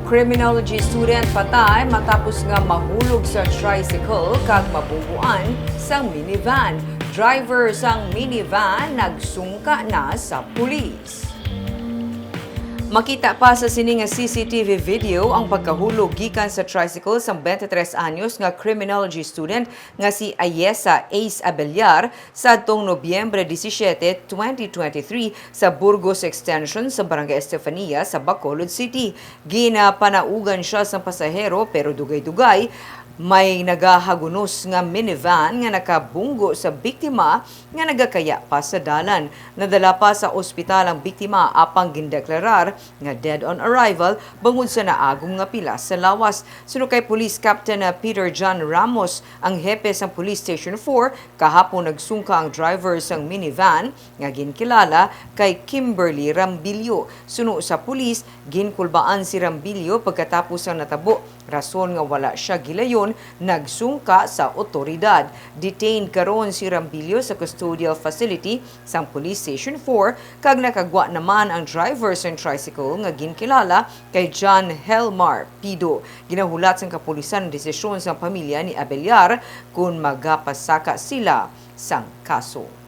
Criminology student patay matapos nga mahulog sa tricycle kag mabungguan sa minivan. Driver sang minivan nagsungka na sa pulis. Makita pa sa sining nga CCTV video ang pagkahulog gikan sa tricycle sang 23 anyos nga criminology student nga si Ayesa Ace Abellar sa atong Nobyembre 17, 2023 sa Burgos Extension sa Barangay Estefania sa Bacolod City. Ginapanaugan siya sang pasahero pero dugay-dugay may nagahagunos nga minivan nga nakabunggo sa biktima nga nagakaya pa sa dalan. Nadala pa sa ospital ang biktima apang gindeklarar nga dead on arrival bangod sa naagom nga pila sa lawas. Suno kay Police Captain Peter John Ramos, ang hepe sa Police Station 4, kahapon nagsungka ang driver sang minivan nga ginkilala kay Kimberly Rambilio. Suno sa pulis, ginkulbaan si Rambilio pagkatapos ang natabo. Rason nga wala siya gilayon, nagsungka sa otoridad. Detained karon si Rambilio sa custodial facility sa Police Station 4 kag nakagwa naman ang driver sa tricycle nga ginkilala kay John Helmar Pido. Ginahulat sa kapulisan ang desisyon sa pamilya ni Abellar kung magapasaka sila sang kaso.